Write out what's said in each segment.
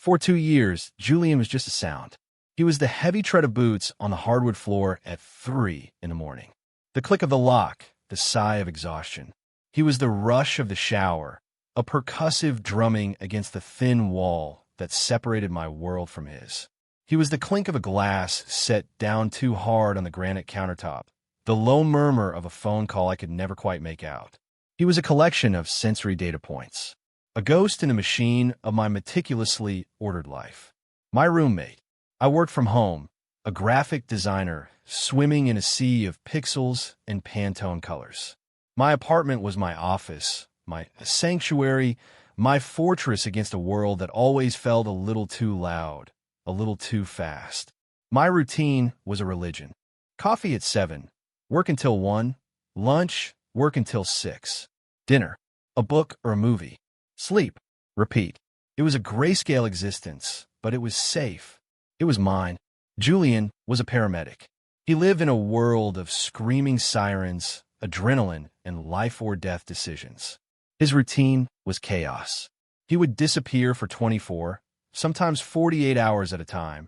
For 2 years, Julian was just a sound. He was the heavy tread of boots on the hardwood floor at 3 in the morning. The click of the lock, the sigh of exhaustion. He was the rush of the shower, a percussive drumming against the thin wall that separated my world from his. He was the clink of a glass set down too hard on the granite countertop, the low murmur of a phone call I could never quite make out. He was a collection of sensory data points, a ghost in a machine of my meticulously ordered life. My roommate. I worked from home, a graphic designer swimming in a sea of pixels and Pantone colors. My apartment was my office, my sanctuary, my fortress against a world that always felt a little too loud, a little too fast. My routine was a religion. Coffee at 7, work until 1, lunch, work until 6, dinner, a book or a movie, sleep, repeat. It was a grayscale existence, but it was safe. It was mine. Julian was a paramedic. He lived in a world of screaming sirens, adrenaline, and life-or-death decisions. His routine was chaos. He would disappear for 24, sometimes 48 hours at a time,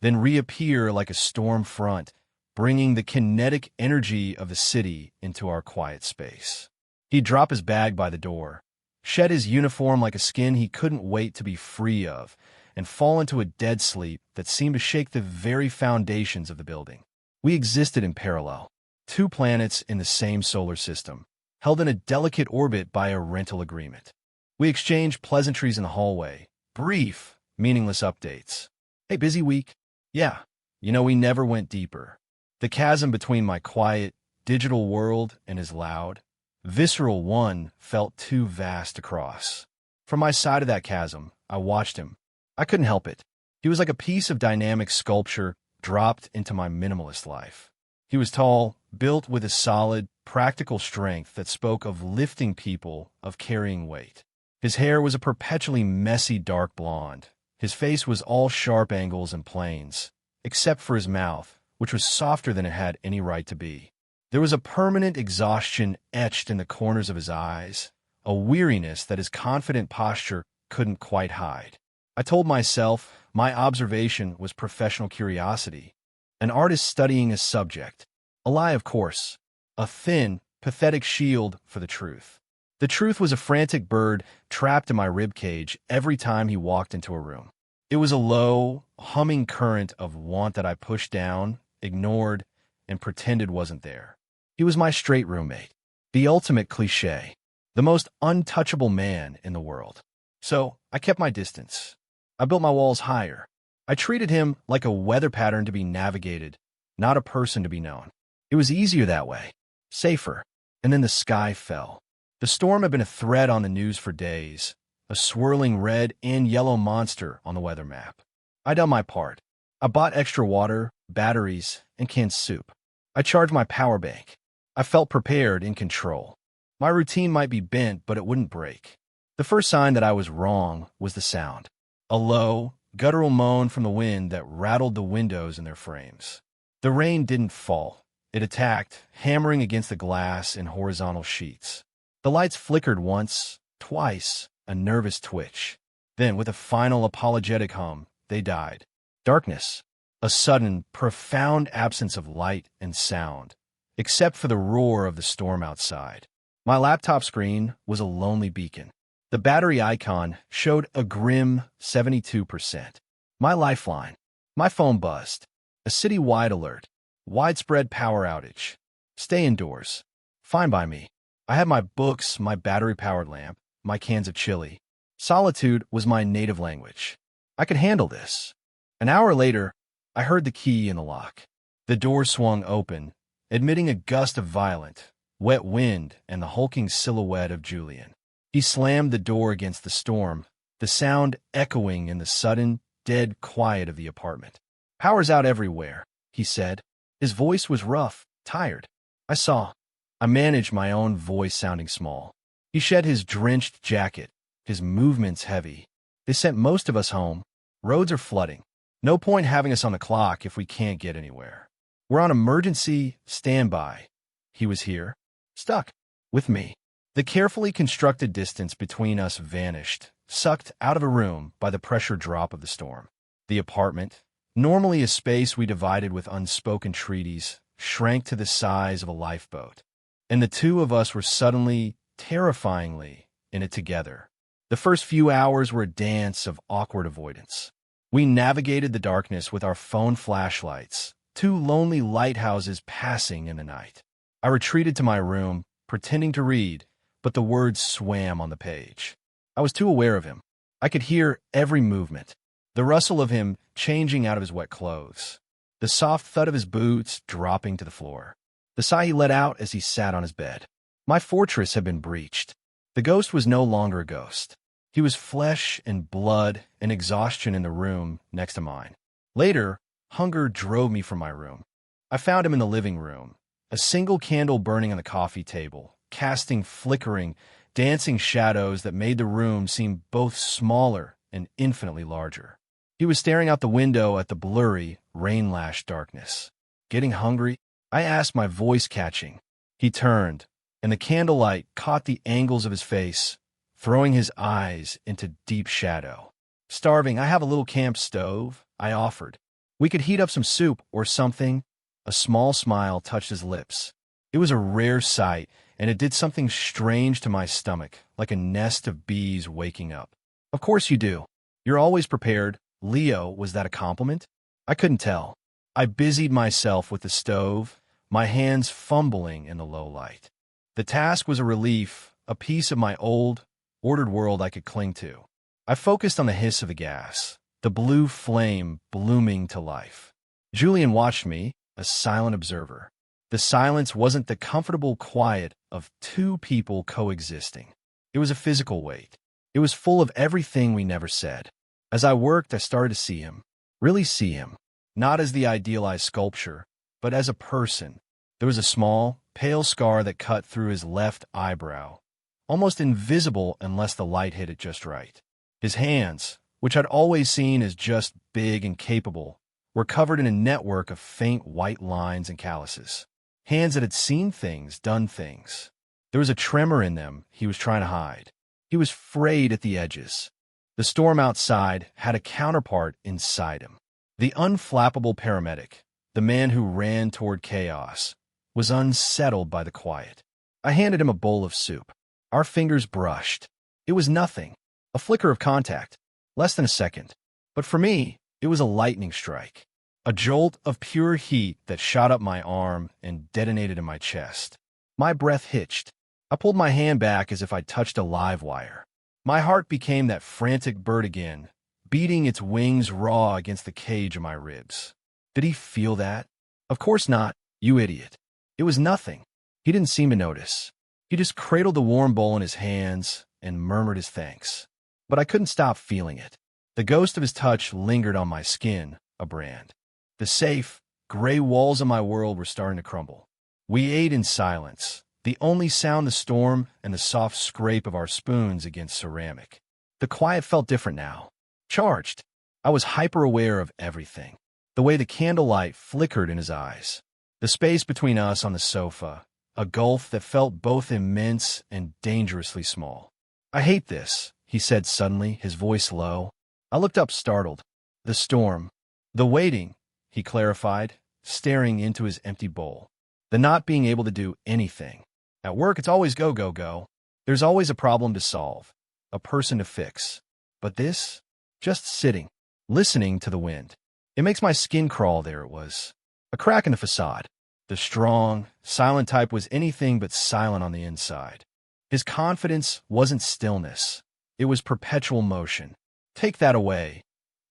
then reappear like a storm front, bringing the kinetic energy of the city into our quiet space. He'd drop his bag by the door, shed his uniform like a skin he couldn't wait to be free of, and fall into a dead sleep that seemed to shake the very foundations of the building. We existed in parallel, 2 planets in the same solar system, held in a delicate orbit by a rental agreement. We exchanged pleasantries in the hallway, brief, meaningless updates. Hey, busy week? Yeah. We never went deeper. The chasm between my quiet, digital world and his loud, visceral one felt too vast to cross. From my side of that chasm, I watched him. I couldn't help it. He was like a piece of dynamic sculpture dropped into my minimalist life. He was tall, built with a solid, practical strength that spoke of lifting people, of carrying weight. His hair was a perpetually messy dark blonde. His face was all sharp angles and planes, except for his mouth, which was softer than it had any right to be. There was a permanent exhaustion etched in the corners of his eyes, a weariness that his confident posture couldn't quite hide. I told myself my observation was professional curiosity, an artist studying his subject. A lie, of course, a thin, pathetic shield for the truth. The truth was a frantic bird trapped in my ribcage every time he walked into a room. It was a low, humming current of want that I pushed down, ignored, and pretended wasn't there. He was my straight roommate, the ultimate cliché, the most untouchable man in the world. So I kept my distance. I built my walls higher. I treated him like a weather pattern to be navigated, not a person to be known. It was easier that way, safer. And then the sky fell. The storm had been a threat on the news for days, a swirling red and yellow monster on the weather map. I done my part. I bought extra water, batteries, and canned soup. I charged my power bank. I felt prepared, in control. My routine might be bent, but it wouldn't break. The first sign that I was wrong was the sound. A low, guttural moan from the wind that rattled the windows in their frames. The rain didn't fall. It attacked, hammering against the glass in horizontal sheets. The lights flickered once, twice, a nervous twitch. Then, with a final apologetic hum, they died. Darkness. A sudden, profound absence of light and sound, except for the roar of the storm outside. My laptop screen was a lonely beacon. The battery icon showed a grim 72%. My lifeline. My phone buzzed. A city-wide alert. Widespread power outage. Stay indoors. Fine by me. I had my books, my battery-powered lamp, my cans of chili. Solitude was my native language. I could handle this. An hour later, I heard the key in the lock. The door swung open, admitting a gust of violent, wet wind and the hulking silhouette of Julian. He slammed the door against the storm, the sound echoing in the sudden, dead quiet of the apartment. "Power's out everywhere," he said. His voice was rough, tired. I managed my own voice sounding small. He shed his drenched jacket, his movements heavy. "They sent most of us home. Roads are flooding. No point having us on the clock if we can't get anywhere. We're on emergency standby." He was here, stuck, with me. The carefully constructed distance between us vanished, sucked out of a room by the pressure drop of the storm. The apartment, normally a space we divided with unspoken treaties, shrank to the size of a lifeboat. And the two of us were suddenly, terrifyingly, in it together. The first few hours were a dance of awkward avoidance. We navigated the darkness with our phone flashlights, two lonely lighthouses passing in the night. I retreated to my room, pretending to read, but the words swam on the page. I was too aware of him. I could hear every movement, the rustle of him changing out of his wet clothes, the soft thud of his boots dropping to the floor, the sigh he let out as he sat on his bed. My fortress had been breached. The ghost was no longer a ghost. He was flesh and blood and exhaustion in the room next to mine. Later, hunger drove me from my room. I found him in the living room, a single candle burning on the coffee table, casting flickering, dancing shadows that made the room seem both smaller and infinitely larger. He was staring out the window at the blurry, rain-lashed darkness. Getting hungry? I asked, my voice catching. He turned, and the candlelight caught the angles of his face, throwing his eyes into deep shadow. Starving, I have a little camp stove, I offered. We could heat up some soup or something. A small smile touched his lips. It was a rare sight, and it did something strange to my stomach, like a nest of bees waking up. Of course you do. You're always prepared. Leo, was that a compliment? I couldn't tell. I busied myself with the stove, my hands fumbling in the low light. The task was a relief, a piece of my old, ordered world I could cling to. I focused on the hiss of the gas, the blue flame blooming to life. Julian watched me, a silent observer. The silence wasn't the comfortable quiet of two people coexisting. It was a physical weight. It was full of everything we never said. As I worked, I started to see him. Really see him. Not as the idealized sculpture, but as a person. There was a small, pale scar that cut through his left eyebrow, almost invisible unless the light hit it just right. His hands, which I'd always seen as just big and capable, were covered in a network of faint white lines and calluses. Hands that had seen things, done things. There was a tremor in them he was trying to hide. He was frayed at the edges. The storm outside had a counterpart inside him. The unflappable paramedic, the man who ran toward chaos, was unsettled by the quiet. I handed him a bowl of soup. Our fingers brushed. It was nothing. A flicker of contact. Less than a second. But for me, it was a lightning strike. A jolt of pure heat that shot up my arm and detonated in my chest. My breath hitched. I pulled my hand back as if I'd touched a live wire. My heart became that frantic bird again, beating its wings raw against the cage of my ribs. Did he feel that? Of course not, you idiot. It was nothing. He didn't seem to notice. He just cradled the warm bowl in his hands and murmured his thanks. But I couldn't stop feeling it. The ghost of his touch lingered on my skin, a brand. The safe, gray walls of my world were starting to crumble. We ate in silence, the only sound the storm and the soft scrape of our spoons against ceramic. The quiet felt different now. Charged. I was hyper-aware of everything. The way the candlelight flickered in his eyes. The space between us on the sofa, a gulf that felt both immense and dangerously small. I hate this, he said suddenly, his voice low. I looked up startled. The storm. The waiting, he clarified, staring into his empty bowl. The not being able to do anything. At work, it's always go, go, go. There's always a problem to solve, a person to fix. But this? Just sitting, listening to the wind. It makes my skin crawl. There it was. A crack in the facade. The strong, silent type was anything but silent on the inside. His confidence wasn't stillness. It was perpetual motion. Take that away,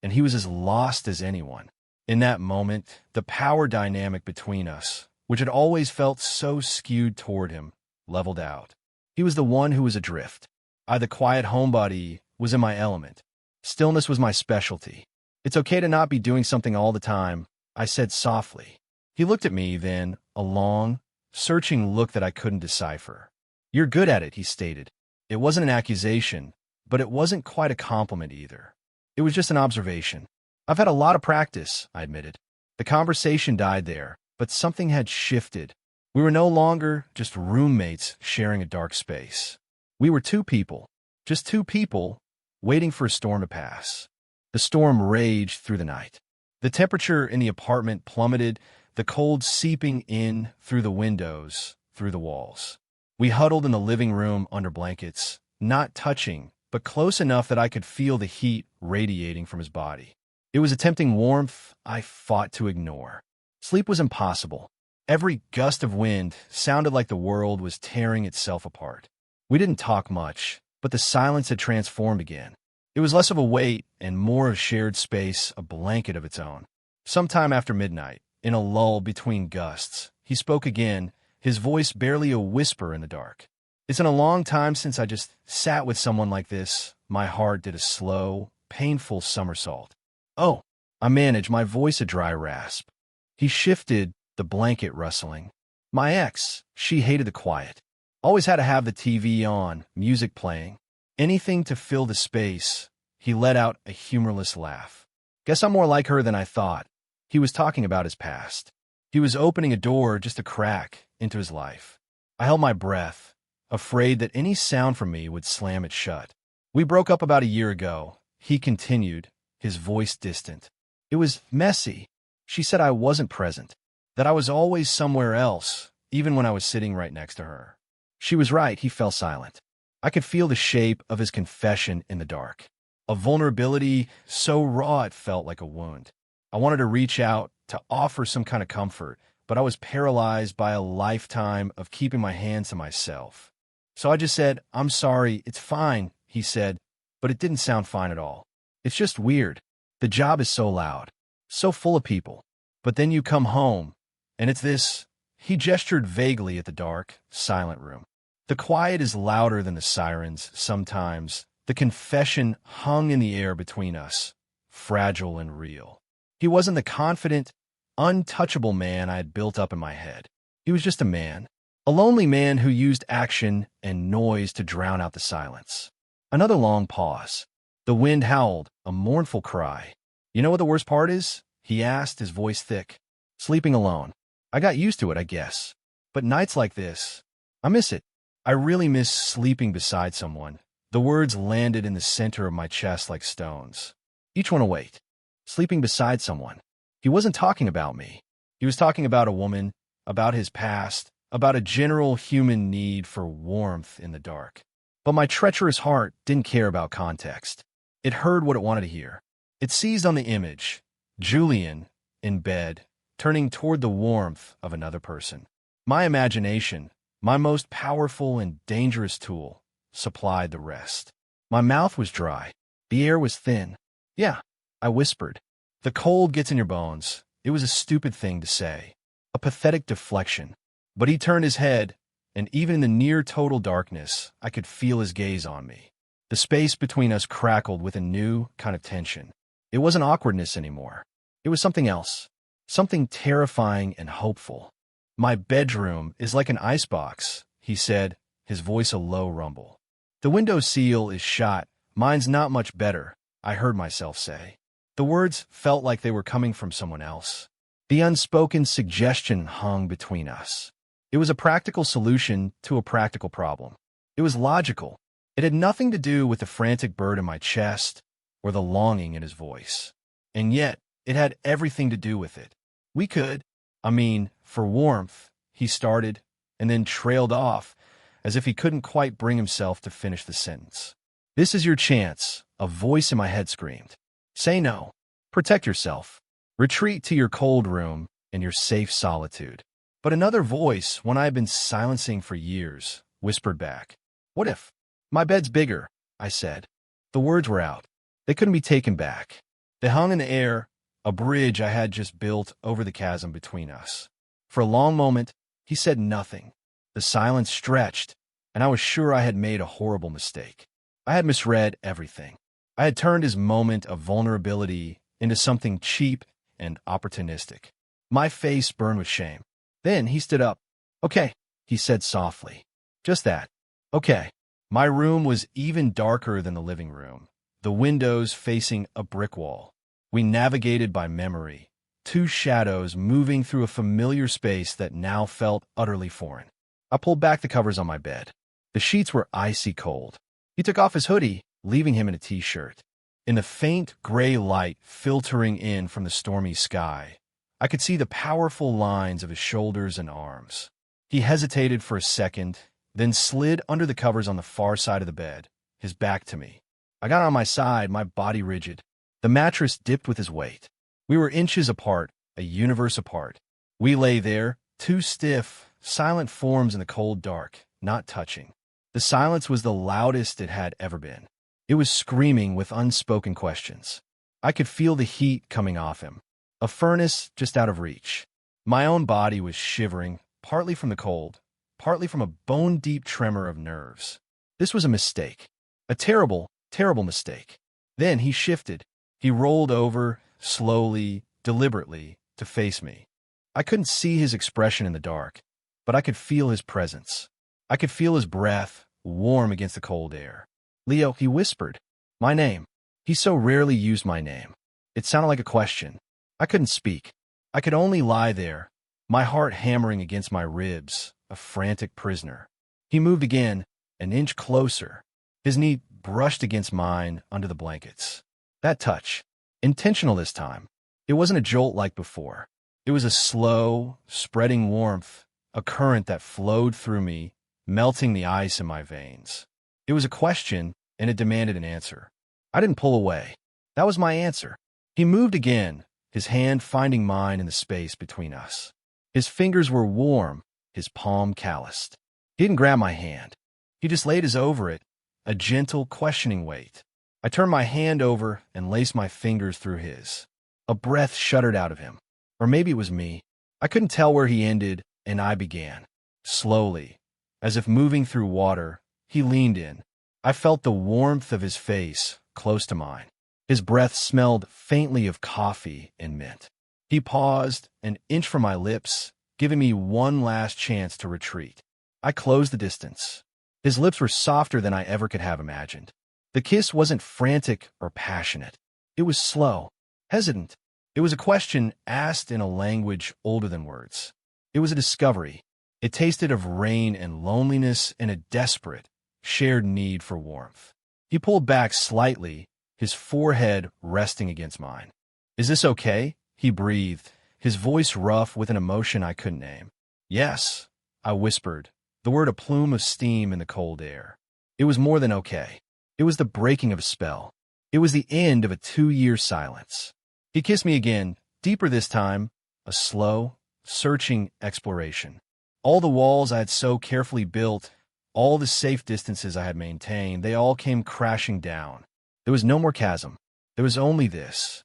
and he was as lost as anyone. In that moment, the power dynamic between us, which had always felt so skewed toward him, leveled out. He was the one who was adrift. I, the quiet homebody, was in my element. Stillness was my specialty. It's okay to not be doing something all the time, I said softly. He looked at me then, a long, searching look that I couldn't decipher. You're good at it, he stated. It wasn't an accusation, but it wasn't quite a compliment either. It was just an observation. I've had a lot of practice, I admitted. The conversation died there, but something had shifted. We were no longer just roommates sharing a dark space. We were two people, just two people, waiting for a storm to pass. The storm raged through the night. The temperature in the apartment plummeted, the cold seeping in through the windows, through the walls. We huddled in the living room under blankets, not touching, but close enough that I could feel the heat radiating from his body. It was a tempting warmth I fought to ignore. Sleep was impossible. Every gust of wind sounded like the world was tearing itself apart. We didn't talk much, but the silence had transformed again. It was less of a weight and more of shared space, a blanket of its own. Sometime after midnight, in a lull between gusts, he spoke again, his voice barely a whisper in the dark. It's been a long time since I just sat with someone like this. My heart did a slow, painful somersault. Oh, I managed, my voice a dry rasp. He shifted, the blanket rustling. My ex, she hated the quiet. Always had to have the TV on, music playing. Anything to fill the space. He let out a humorless laugh. Guess I'm more like her than I thought. He was talking about his past. He was opening a door, just a crack, into his life. I held my breath, afraid that any sound from me would slam it shut. We broke up about a year ago. He continued, his voice distant. It was messy. She said I wasn't present, that I was always somewhere else, even when I was sitting right next to her. She was right, he fell silent. I could feel the shape of his confession in the dark. A vulnerability so raw it felt like a wound. I wanted to reach out, to offer some kind of comfort, but I was paralyzed by a lifetime of keeping my hands to myself. So I just said, I'm sorry, it's fine, he said, but it didn't sound fine at all. It's just weird. The job is so loud, so full of people. But then you come home, and it's this. He gestured vaguely at the dark, silent room. The quiet is louder than the sirens sometimes. The confession hung in the air between us, fragile and real. He wasn't the confident, untouchable man I had built up in my head. He was just a man, a lonely man who used action and noise to drown out the silence. Another long pause. The wind howled, a mournful cry. You know what the worst part is? He asked, his voice thick. Sleeping alone. I got used to it, I guess. But nights like this, I miss it. I really miss sleeping beside someone. The words landed in the center of my chest like stones. Each one a weight. Sleeping beside someone. He wasn't talking about me. He was talking about a woman, about his past, about a general human need for warmth in the dark. But my treacherous heart didn't care about context. It heard what it wanted to hear. It seized on the image. Julian, in bed, turning toward the warmth of another person. My imagination, my most powerful and dangerous tool, supplied the rest. My mouth was dry. The air was thin. Yeah, I whispered. The cold gets in your bones. It was a stupid thing to say. A pathetic deflection. But he turned his head, and even in the near-total darkness, I could feel his gaze on me. The space between us crackled with a new kind of tension. It wasn't awkwardness anymore. It was something else. Something terrifying and hopeful. My bedroom is like an icebox, he said, his voice a low rumble. The window seal is shot. Mine's not much better, I heard myself say. The words felt like they were coming from someone else. The unspoken suggestion hung between us. It was a practical solution to a practical problem. It was logical. It had nothing to do with the frantic bird in my chest or the longing in his voice. And yet, it had everything to do with it. We could, for warmth, he started, and then trailed off, as if he couldn't quite bring himself to finish the sentence. This is your chance, a voice in my head screamed. Say no. Protect yourself. Retreat to your cold room and your safe solitude. But another voice, one I had been silencing for years, whispered back. What if? My bed's bigger, I said. The words were out. They couldn't be taken back. They hung in the air, a bridge I had just built over the chasm between us. For a long moment, he said nothing. The silence stretched, and I was sure I had made a horrible mistake. I had misread everything. I had turned his moment of vulnerability into something cheap and opportunistic. My face burned with shame. Then he stood up. Okay, he said softly. Just that. Okay. My room was even darker than the living room, the windows facing a brick wall. We navigated by memory, two shadows moving through a familiar space that now felt utterly foreign. I pulled back the covers on my bed. The sheets were icy cold. He took off his hoodie, leaving him in a t-shirt. In the faint gray light filtering in from the stormy sky, I could see the powerful lines of his shoulders and arms. He hesitated for a second, then slid under the covers on the far side of the bed, his back to me. I got on my side, my body rigid. The mattress dipped with his weight. We were inches apart, a universe apart. We lay there, two stiff, silent forms in the cold dark, not touching. The silence was the loudest it had ever been. It was screaming with unspoken questions. I could feel the heat coming off him, a furnace just out of reach. My own body was shivering, partly from the cold, partly from a bone-deep tremor of nerves. This was a mistake. A terrible, terrible mistake. Then he shifted. He rolled over, slowly, deliberately, to face me. I couldn't see his expression in the dark, but I could feel his presence. I could feel his breath, warm against the cold air. "Leo," he whispered. My name. He so rarely used my name. It sounded like a question. I couldn't speak. I could only lie there, my heart hammering against my ribs, a frantic prisoner. He moved again, an inch closer. His knee brushed against mine under the blankets. That touch, intentional this time. It wasn't a jolt like before. It was a slow, spreading warmth, a current that flowed through me, melting the ice in my veins. It was a question, and it demanded an answer. I didn't pull away. That was my answer. He moved again, his hand finding mine in the space between us. His fingers were warm, his palm calloused. He didn't grab my hand. He just laid his over it, a gentle, questioning weight. I turned my hand over and laced my fingers through his. A breath shuddered out of him. Or maybe it was me. I couldn't tell where he ended, and I began. Slowly, as if moving through water, he leaned in. I felt the warmth of his face close to mine. His breath smelled faintly of coffee and mint. He paused, an inch from my lips, giving me one last chance to retreat. I closed the distance. His lips were softer than I ever could have imagined. The kiss wasn't frantic or passionate. It was slow, hesitant. It was a question asked in a language older than words. It was a discovery. It tasted of rain and loneliness and a desperate, shared need for warmth. He pulled back slightly, his forehead resting against mine. "Is this okay?" he breathed, his voice rough with an emotion I couldn't name. "Yes," I whispered, the word a plume of steam in the cold air. It was more than okay. It was the breaking of a spell. It was the end of a 2-year silence. He kissed me again, deeper this time, a slow, searching exploration. All the walls I had so carefully built, all the safe distances I had maintained, they all came crashing down. There was no more chasm. There was only this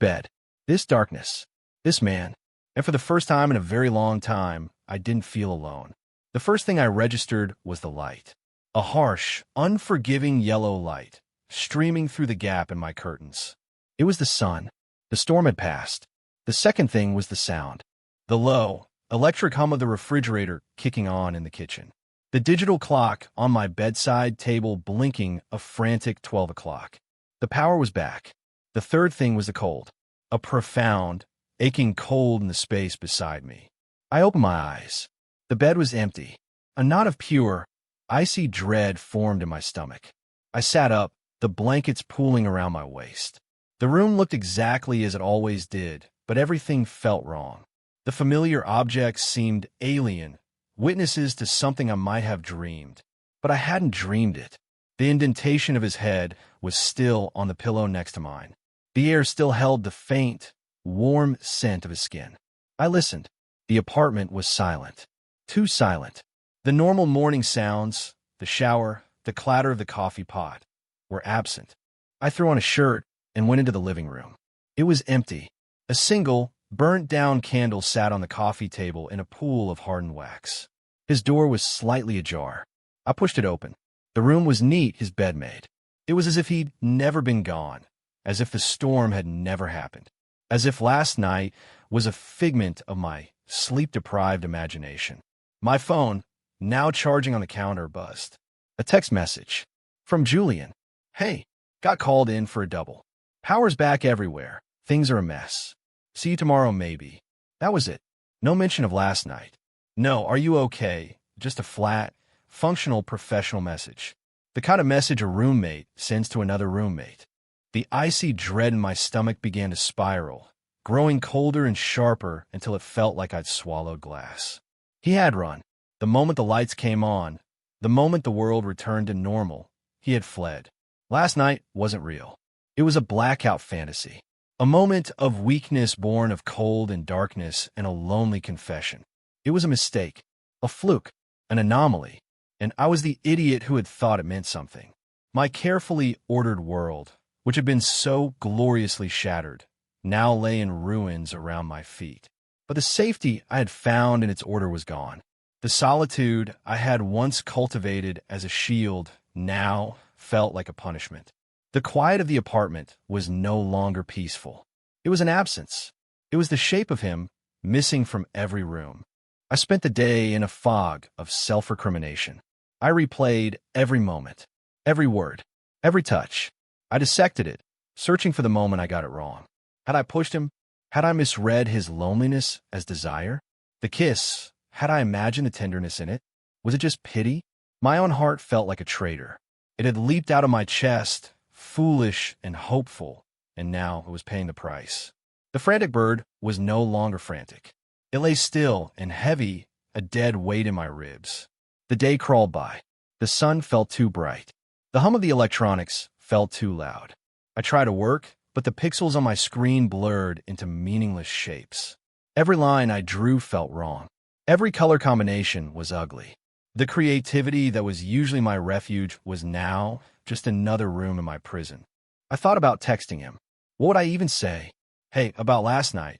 bed, this darkness, this man. And for the first time in a very long time, I didn't feel alone. The first thing I registered was the light. A harsh, unforgiving yellow light, streaming through the gap in my curtains. It was the sun. The storm had passed. The second thing was the sound. The low, electric hum of the refrigerator kicking on in the kitchen. The digital clock on my bedside table blinking a frantic 12 o'clock. The power was back. The third thing was the cold. A profound, aching cold in the space beside me. I opened my eyes. The bed was empty. A knot of pure, icy dread formed in my stomach. I sat up, the blankets pooling around my waist. The room looked exactly as it always did, but everything felt wrong. The familiar objects seemed alien, witnesses to something I might have dreamed. But I hadn't dreamed it. The indentation of his head was still on the pillow next to mine. The air still held the faint, warm scent of his skin. I listened. The apartment was silent. Too silent. The normal morning sounds, the shower, the clatter of the coffee pot, were absent. I threw on a shirt and went into the living room. It was empty. A single, burnt-down candle sat on the coffee table in a pool of hardened wax. His door was slightly ajar. I pushed it open. The room was neat, his bed made. It was as if he'd never been gone, as if the storm had never happened, as if last night was a figment of my sleep-deprived imagination. My phone, now charging on the counter, buzzed. A text message. From Julian. "Hey, got called in for a double. Power's back everywhere. Things are a mess. See you tomorrow, maybe." That was it. No mention of last night. No, "Are you okay?" Just a flat, functional, professional message. The kind of message a roommate sends to another roommate. The icy dread in my stomach began to spiral, growing colder and sharper until it felt like I'd swallowed glass. He had run. The moment the lights came on, the moment the world returned to normal, he had fled. Last night wasn't real. It was a blackout fantasy, a moment of weakness born of cold and darkness and a lonely confession. It was a mistake, a fluke, an anomaly, and I was the idiot who had thought it meant something. My carefully ordered world, which had been so gloriously shattered, now lay in ruins around my feet. But the safety I had found in its order was gone. The solitude I had once cultivated as a shield now felt like a punishment. The quiet of the apartment was no longer peaceful. It was an absence. It was the shape of him, missing from every room. I spent the day in a fog of self-recrimination. I replayed every moment, every word, every touch. I dissected it, searching for the moment I got it wrong. Had I pushed him? Had I misread his loneliness as desire? The kiss, had I imagined the tenderness in it? Was it just pity? My own heart felt like a traitor. It had leaped out of my chest, foolish and hopeful, and now it was paying the price. The frantic bird was no longer frantic. It lay still and heavy, a dead weight in my ribs. The day crawled by. The sun felt too bright. The hum of the electronics felt too loud. I tried to work, but the pixels on my screen blurred into meaningless shapes. Every line I drew felt wrong. Every color combination was ugly. The creativity that was usually my refuge was now just another room in my prison. I thought about texting him. What would I even say? Hey, about last night.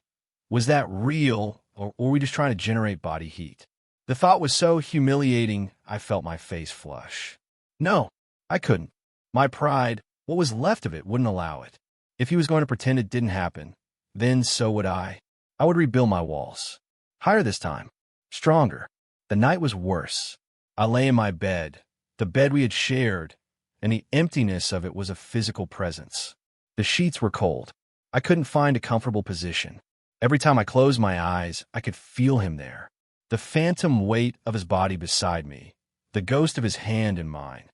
Was that real, or were we just trying to generate body heat? The thought was so humiliating, I felt my face flush. No, I couldn't. My pride, what was left of it, wouldn't allow it. If he was going to pretend it didn't happen, then so would I. I would rebuild my walls. Higher this time. Stronger. The night was worse. I lay in my bed, the bed we had shared, and the emptiness of it was a physical presence. The sheets were cold. I couldn't find a comfortable position. Every time I closed my eyes, I could feel him there. The phantom weight of his body beside me, the ghost of his hand in mine.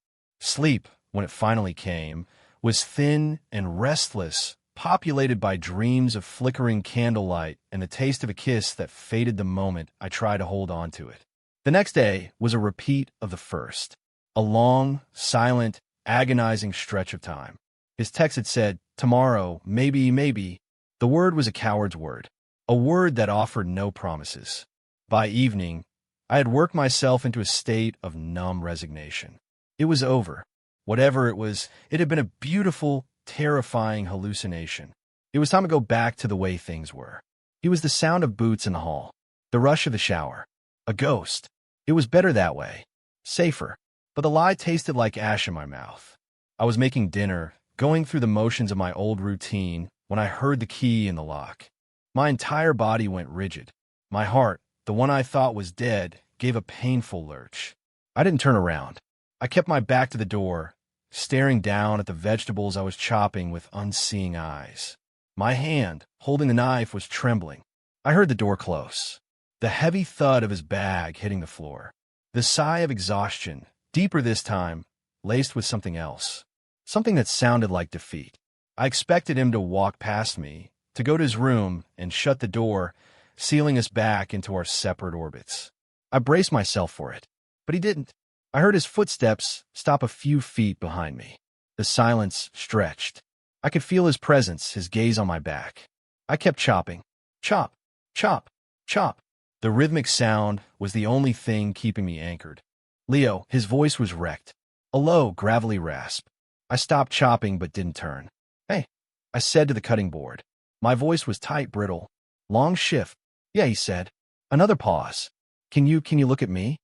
Sleep, when it finally came, was thin and restless, populated by dreams of flickering candlelight and the taste of a kiss that faded the moment I tried to hold on to it. The next day was a repeat of the first, a long, silent, agonizing stretch of time. His text had said, tomorrow, maybe. The word was a coward's word, a word that offered no promises. By evening, I had worked myself into a state of numb resignation. It was over. Whatever it was, it had been a beautiful, terrifying hallucination. It was time to go back to the way things were. It was the sound of boots in the hall, the rush of the shower, a ghost. It was better that way, safer, but the lie tasted like ash in my mouth. I was making dinner, going through the motions of my old routine, when I heard the key in the lock. My entire body went rigid. My heart, the one I thought was dead, gave a painful lurch. I didn't turn around. I kept my back to the door, staring down at the vegetables I was chopping with unseeing eyes. My hand, holding the knife, was trembling. I heard the door close. The heavy thud of his bag hitting the floor. The sigh of exhaustion, deeper this time, laced with something else. Something that sounded like defeat. I expected him to walk past me, to go to his room and shut the door, sealing us back into our separate orbits. I braced myself for it, but he didn't. I heard his footsteps stop a few feet behind me. The silence stretched. I could feel his presence, his gaze on my back. I kept chopping. Chop, chop, chop. The rhythmic sound was the only thing keeping me anchored. Leo, his voice was wrecked. A low, gravelly rasp. I stopped chopping but didn't turn. Hey, I said to the cutting board. My voice was tight, brittle. Long shift. Yeah, he said. Another pause. Can you look at me?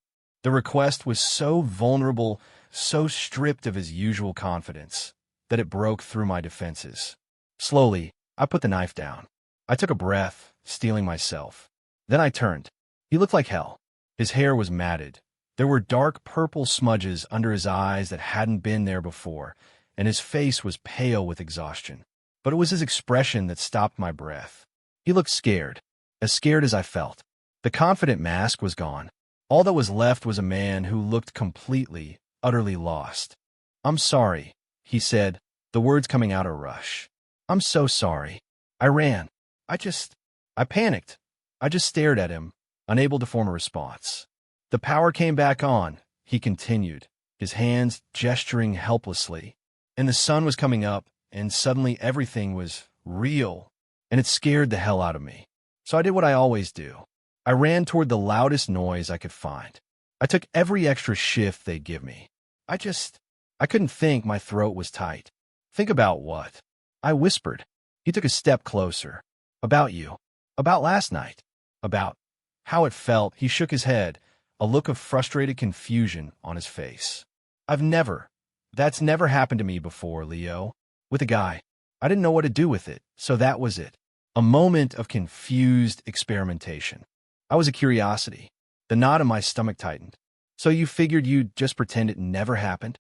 The request was so vulnerable, so stripped of his usual confidence, that it broke through my defenses. Slowly, I put the knife down. I took a breath, steeling myself. Then I turned. He looked like hell. His hair was matted. There were dark purple smudges under his eyes that hadn't been there before, and his face was pale with exhaustion. But it was his expression that stopped my breath. He looked scared, as scared as I felt. The confident mask was gone. All that was left was a man who looked completely, utterly lost. I'm sorry, he said, the words coming out a rush. I'm so sorry. I ran. I panicked. I just stared at him, unable to form a response. The power came back on, he continued, his hands gesturing helplessly. And the sun was coming up, and suddenly everything was real, and it scared the hell out of me. So I did what I always do. I ran toward the loudest noise I could find. I took every extra shift they'd give me. I couldn't think, my throat was tight. Think about what? I whispered. He took a step closer. About you. About last night. About how it felt. He shook his head, a look of frustrated confusion on his face. That's never happened to me before, Leo. With a guy. I didn't know what to do with it, so that was it. A moment of confused experimentation. I was a curiosity. The knot in my stomach tightened. So you figured you'd just pretend it never happened?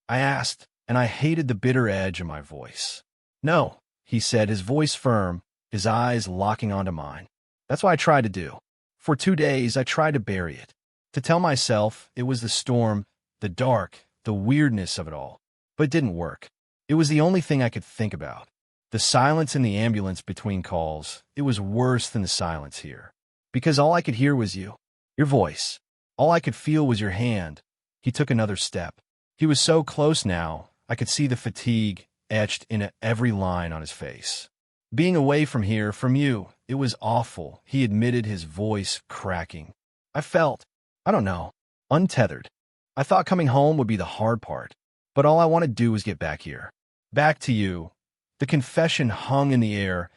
I asked, and I hated the bitter edge in my voice. No, he said, his voice firm, his eyes locking onto mine. That's what I tried to do. For 2 days, I tried to bury it. To tell myself it was the storm, the dark, the weirdness of it all. But it didn't work. It was the only thing I could think about. The silence in the ambulance between calls, it was worse than the silence here. Because all I could hear was you. Your voice. All I could feel was your hand. He took another step. He was so close now, I could see the fatigue etched into every line on his face. Being away from here, from you, it was awful, he admitted, his voice cracking. I felt, I don't know, untethered. I thought coming home would be the hard part, but all I wanted to do was get back here. Back to you. The confession hung in the air,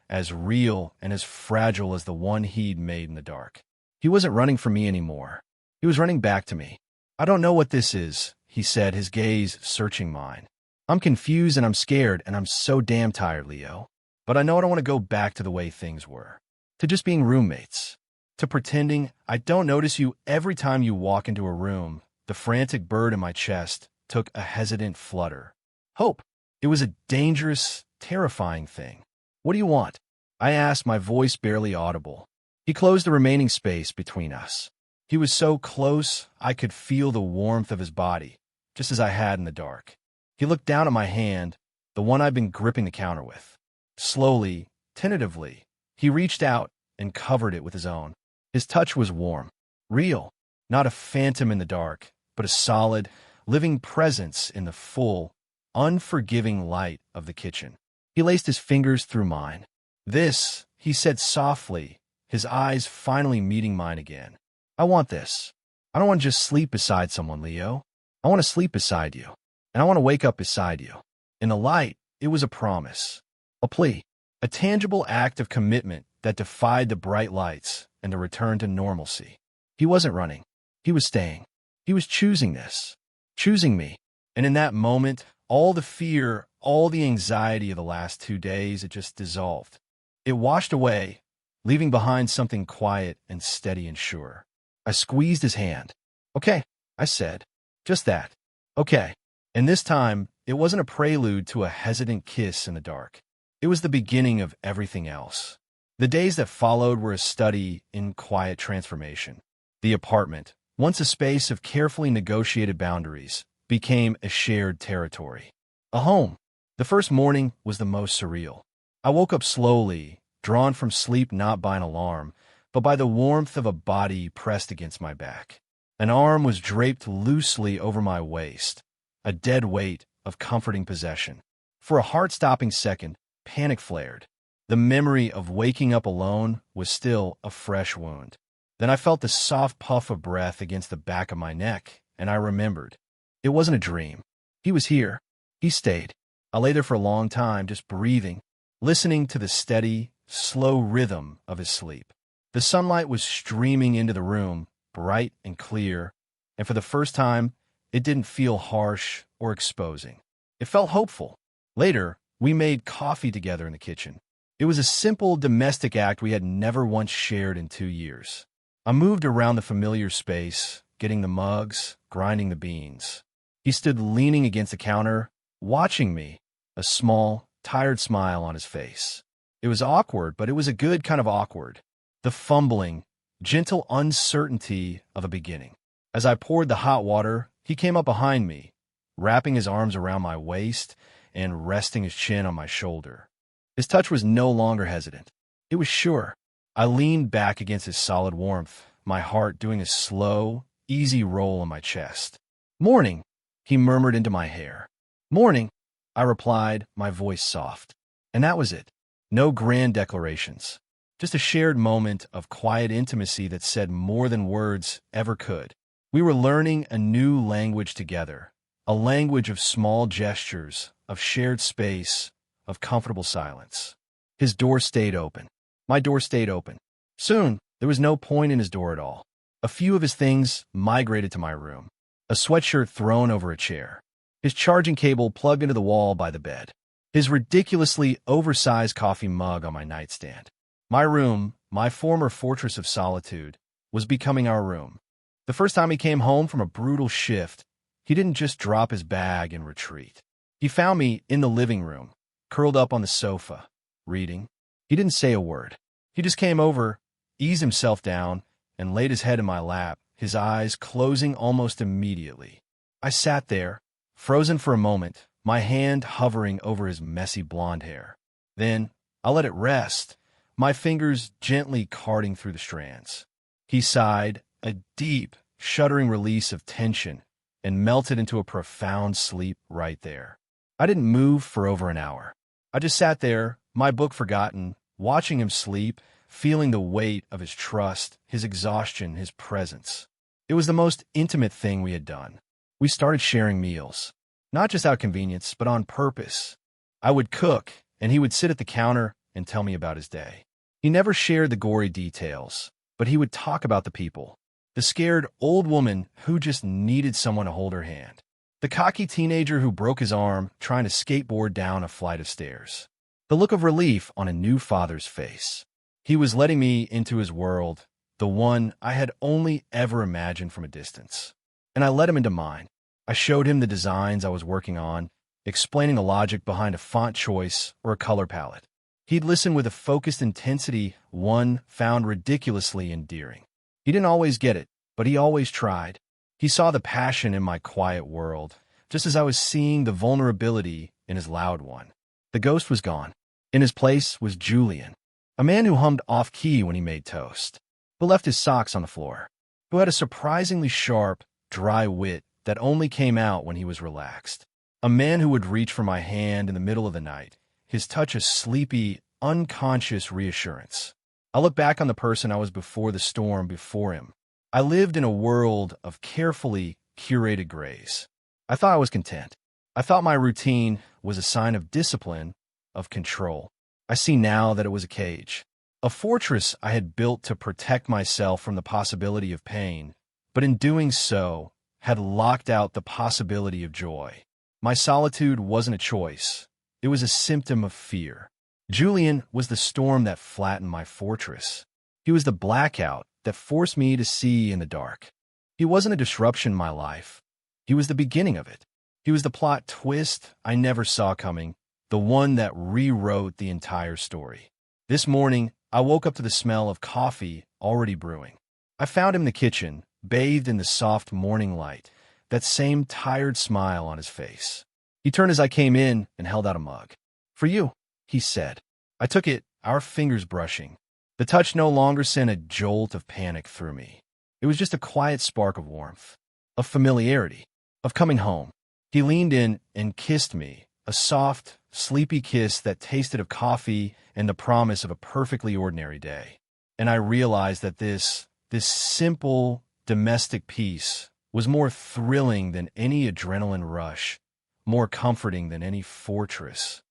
as real and as fragile as the one he'd made in the dark. He wasn't running from me anymore. He was running back to me. I don't know what this is, he said, his gaze searching mine. I'm confused and I'm scared and I'm so damn tired, Leo. But I know I don't want to go back to the way things were. To just being roommates. To pretending I don't notice you every time you walk into a room. The frantic bird in my chest took a hesitant flutter. Hope. It was a dangerous, terrifying thing. What do you want? I asked, my voice barely audible. He closed the remaining space between us. He was so close, I could feel the warmth of his body, just as I had in the dark. He looked down at my hand, the one I'd been gripping the counter with. Slowly, tentatively, he reached out and covered it with his own. His touch was warm, real, not a phantom in the dark, but a solid, living presence in the full, unforgiving light of the kitchen. He laced his fingers through mine. This, he said softly, his eyes finally meeting mine again. I want this. I don't want to just sleep beside someone, Leo. I want to sleep beside you. And I want to wake up beside you. In the light, it was a promise. A plea. A tangible act of commitment that defied the bright lights and the return to normalcy. He wasn't running. He was staying. He was choosing this. Choosing me. And in that moment, all the fear, all the anxiety of the last 2 days, it just dissolved. It washed away, leaving behind something quiet and steady and sure. I squeezed his hand. Okay, I said. Just that. Okay. And this time, it wasn't a prelude to a hesitant kiss in the dark. It was the beginning of everything else. The days that followed were a study in quiet transformation. The apartment, once a space of carefully negotiated boundaries, became a shared territory. A home. The first morning was the most surreal. I woke up slowly, drawn from sleep not by an alarm, but by the warmth of a body pressed against my back. An arm was draped loosely over my waist, a dead weight of comforting possession. For a heart-stopping second, panic flared. The memory of waking up alone was still a fresh wound. Then I felt the soft puff of breath against the back of my neck, and I remembered. It wasn't a dream. He was here. He stayed. I lay there for a long time, just breathing, listening to the steady, slow rhythm of his sleep. The sunlight was streaming into the room, bright and clear, and for the first time, it didn't feel harsh or exposing. It felt hopeful. Later, we made coffee together in the kitchen. It was a simple domestic act we had never once shared in 2 years. I moved around the familiar space, getting the mugs, grinding the beans. He stood leaning against the counter, watching me, a small, tired smile on his face. It was awkward, but it was a good kind of awkward. The fumbling, gentle uncertainty of a beginning. As I poured the hot water, he came up behind me, wrapping his arms around my waist and resting his chin on my shoulder. His touch was no longer hesitant. It was sure. I leaned back against his solid warmth, my heart doing a slow, easy roll on my chest. "Morning," he murmured into my hair. "Morning," I replied, my voice soft. And that was it. No grand declarations. Just a shared moment of quiet intimacy that said more than words ever could. We were learning a new language together, a language of small gestures, of shared space, of comfortable silence. His door stayed open. My door stayed open. Soon, there was no point in his door at all. A few of his things migrated to my room. A sweatshirt thrown over a chair. His charging cable plugged into the wall by the bed. His ridiculously oversized coffee mug on my nightstand. My room, my former fortress of solitude, was becoming our room. The first time he came home from a brutal shift, he didn't just drop his bag and retreat. He found me in the living room, curled up on the sofa, reading. He didn't say a word. He just came over, eased himself down, and laid his head in my lap, his eyes closing almost immediately. I sat there, frozen for a moment, my hand hovering over his messy blonde hair. Then I let it rest, my fingers gently carting through the strands. He sighed, a deep, shuddering release of tension, and melted into a profound sleep right there. I didn't move for over an hour. I just sat there, my book forgotten, watching him sleep, feeling the weight of his trust, his exhaustion, his presence. It was the most intimate thing we had done. We started sharing meals, not just out of convenience, but on purpose. I would cook, and he would sit at the counter and tell me about his day. He never shared the gory details, but he would talk about the people. The scared old woman who just needed someone to hold her hand. The cocky teenager who broke his arm trying to skateboard down a flight of stairs. The look of relief on a new father's face. He was letting me into his world, the one I had only ever imagined from a distance. And I let him into mine. I showed him the designs I was working on, explaining the logic behind a font choice or a color palette. He'd listen with a focused intensity one found ridiculously endearing. He didn't always get it, but he always tried. He saw the passion in my quiet world, just as I was seeing the vulnerability in his loud one. The ghost was gone. In his place was Julian, a man who hummed off-key when he made toast, who left his socks on the floor, who had a surprisingly sharp, dry wit that only came out when he was relaxed. A man who would reach for my hand in the middle of the night, his touch a sleepy, unconscious reassurance. I look back on the person I was before the storm before him. I lived in a world of carefully curated grays. I thought I was content. I thought my routine was a sign of discipline, of control. I see now that it was a cage, a fortress I had built to protect myself from the possibility of pain, but in doing so, had locked out the possibility of joy. My solitude wasn't a choice. It was a symptom of fear. Julian was the storm that flattened my fortress. He was the blackout that forced me to see in the dark. He wasn't a disruption in my life. He was the beginning of it. He was the plot twist I never saw coming, the one that rewrote the entire story. This morning, I woke up to the smell of coffee already brewing. I found him in the kitchen, bathed in the soft morning light, that same tired smile on his face. He turned as I came in and held out a mug. "For you," he said. I took it, our fingers brushing. The touch no longer sent a jolt of panic through me. It was just a quiet spark of warmth, of familiarity, of coming home. He leaned in and kissed me, a soft, sleepy kiss that tasted of coffee and the promise of a perfectly ordinary day. And I realized that this simple, domestic peace was more thrilling than any adrenaline rush, more comforting than any fortress.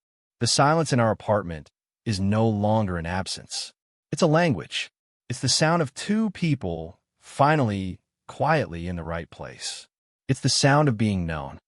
The silence in our apartment is no longer an absence. It's a language. It's the sound of two people finally, quietly in the right place. It's the sound of being known.